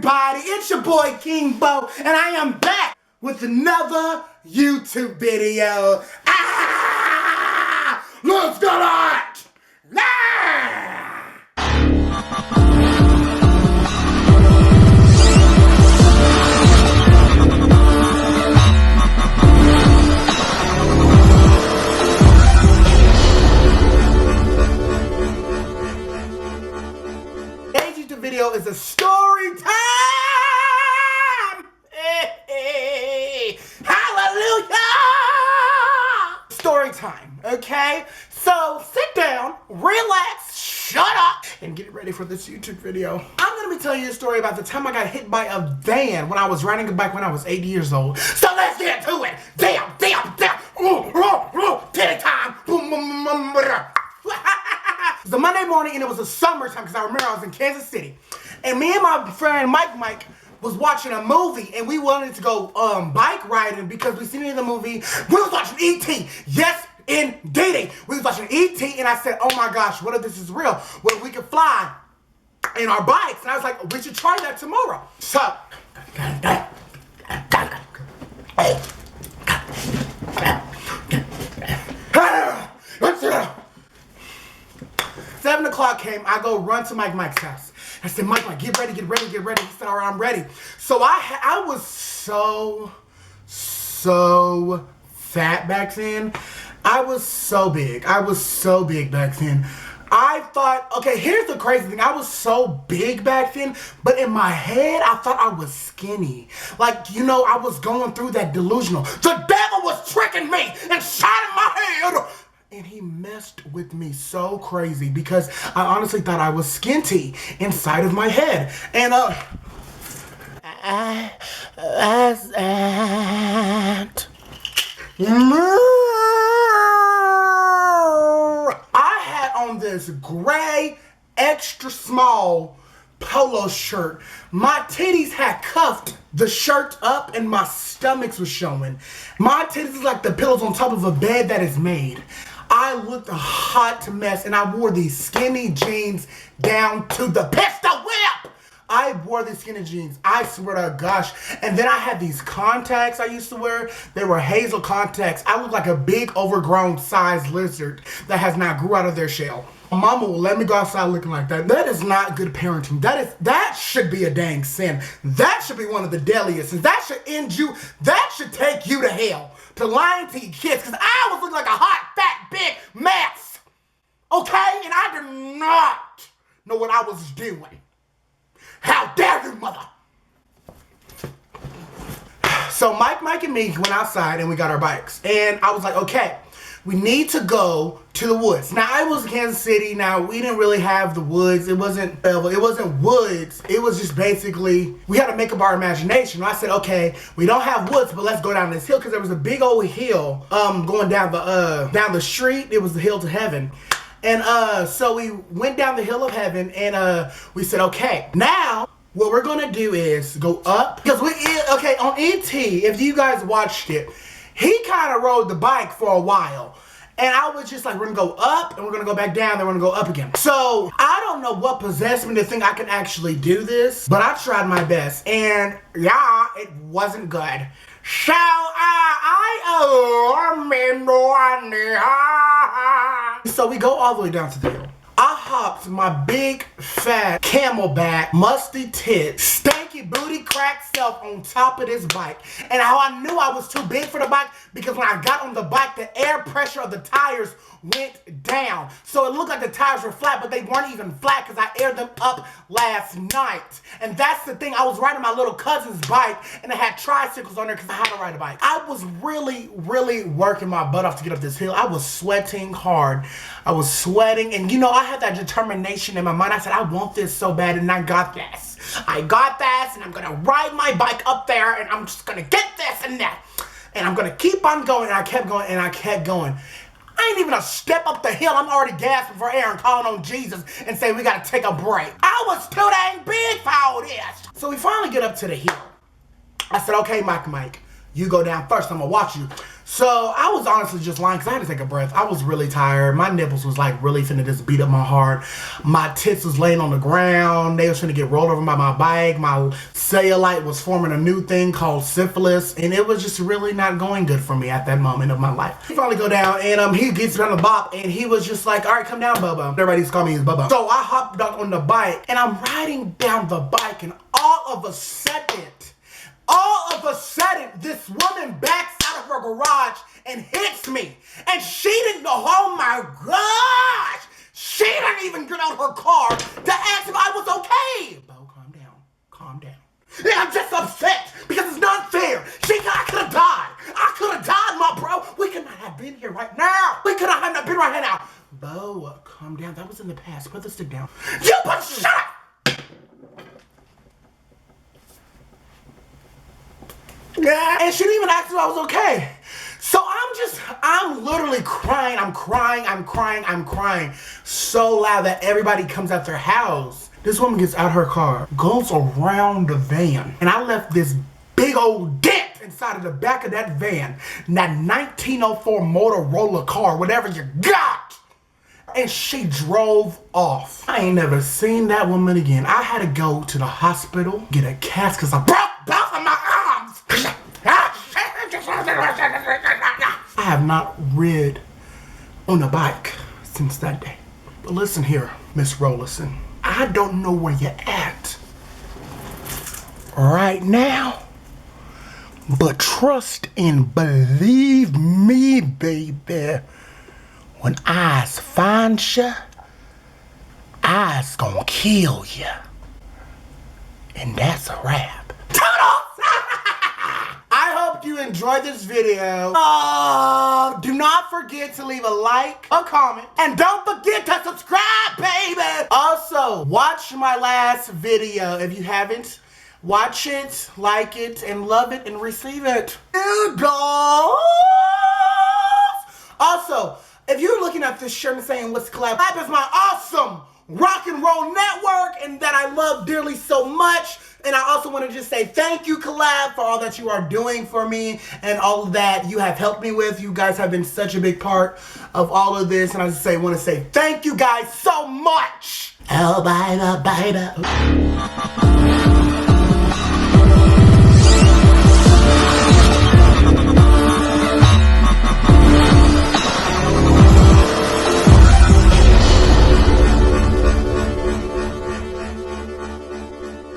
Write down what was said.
everybody? It's your boy King Bo, and I am back with another YouTube video. Let's get it! Today's YouTube video is a story time! Hey, hallelujah! Story time, okay? So sit down, relax, shut up, and get ready for this YouTube video. I'm gonna be telling you a story about the time I got hit by a van when I was riding a bike when I was 8 years old. So let's get to it. Damn. Titty time. It was a Monday morning and it was a summertime because I remember I was in Kansas City. And me and my friend Mike was watching a movie and we wanted to go bike riding because we seen it in the movie. We was watching E.T. Yes, indeed. We was watching E.T. and I said, oh my gosh, what if this is real? What if we could fly in our bikes? And I was like, we should try that tomorrow. So, 7 o'clock came, I go run to Mike's house. I said, Mike, get ready. He said, all right, I'm ready. So I was so fat back then. I was so big back then. I thought, okay, here's the crazy thing. I was so big back then, but in my head, I thought I was skinny. Like, you know, I was going through that delusional. The devil was tricking me and shining my head. And he messed with me so crazy because I honestly thought I was skinty inside of my head. And I had on this gray, extra small polo shirt. My titties had cuffed the shirt up and my stomachs was showing. My titties is like the pillows on top of a bed that is made. I looked a hot mess and I wore these skinny jeans down to the pistol whip. I wore these skinny jeans, I swear to gosh. And then I had these contacts I used to wear. They were hazel contacts. I looked like a big overgrown sized lizard that has not grew out of their shell. Mama will let me go outside looking like that. That is not good parenting. That should be a dang sin. That should be one of the deadliest sins. That should end you. That should take you to hell. To lying to your kids. Because I was looking like a hot, fat, big mess. Okay? And I did not know what I was doing. How dare you, mother? So Mike and me went outside and we got our bikes. And I was like, okay, we need to go to the woods. Now, I was in Kansas City. Now, we didn't really have the woods. It wasn't woods. It was just basically, we had to make up our imagination. I said, okay, we don't have woods, but let's go down this hill because there was a big old hill going down the street. It was the hill to heaven. And so we went down the hill of heaven and we said, okay, now what we're going to do is go up. Because on E.T., if you guys watched it, he kind of rode the bike for a while. And I was just like, we're going to go up and we're going to go back down, then we're going to go up again. So I don't know what possessed me to think I can actually do this, but I tried my best. And yeah, it wasn't good. So so we go all the way down to the hill. I hopped my big, fat, camelback, musty tits, stanky booty crack self on top of this bike. And how I knew I was too big for the bike, because when I got on the bike, the air pressure of the tires went down. So it looked like the tires were flat, but they weren't even flat because I aired them up last night. And that's the thing, I was riding my little cousin's bike and it had tricycles on there because I had to ride a bike. I was really working my butt off to get up this hill. I was sweating hard. I was sweating, and you know, I had that determination in my mind. I said, I want this so bad, and I got this. I got this, and I'm gonna ride my bike up there, and I'm just gonna get this and that. And I'm gonna keep on going, and I kept going, and I kept going. I ain't even a step up the hill. I'm already gasping for air and calling on Jesus and saying we gotta take a break. I was too dang big for all this. So we finally get up to the hill. I said, okay, Mike, you go down first. I'm gonna watch you. So I was honestly just lying because I had to take a breath. I was really tired. My nipples was like really finna just beat up my heart. My tits was laying on the ground. They was finna get rolled over by my bike. My cellulite was forming a new thing called syphilis. And it was just really not going good for me at that moment of my life. He finally go down and he gets down the bop and he was just like, all right, come down, Bubba. Everybody used to call me Bubba. So I hopped up on the bike and I'm riding down the bike and all of a sudden, this woman backs out of her garage and hits me. And she didn't know, oh my gosh, she didn't even get out her car to ask if I was okay. Bo, calm down, calm down. And I'm just upset because it's not fair. I could have died. I could have died, my bro. We could not have been here right now. We could not have been right here now. Bo, calm down. That was in the past. Put the stick down. You put shut up. And she didn't even ask if I was okay. So I'm literally crying. I'm crying so loud that everybody comes out their house. This woman gets out her car, goes around the van, and I left this big old dent inside of the back of that van. That 1904 Motorola car, whatever you got. And she drove off. I ain't never seen that woman again. I had to go to the hospital, get a cast because I broke both of my arms. I have not rid on a bike since that day. But listen here, Miss Rollison. I don't know where you're at right now, but trust and believe me, baby. When I's find ya, I's gonna kill ya. And that's a wrap. Toodles! I hope you enjoyed this video. Do not forget to leave a like, a comment, and don't forget to subscribe, baby! Also, watch my last video if you haven't. Watch it, like it, and love it, and receive it. Doodles! Also, if you're looking at this shirt and saying, what's collab? Collab is my awesome rock and roll network and that I love dearly so much. And I also want to just say thank you, Collab, for all that you are doing for me and all of that you have helped me with. You guys have been such a big part of all of this. And I just want to say thank you guys so much. Oh, bye, bye, bye, bye.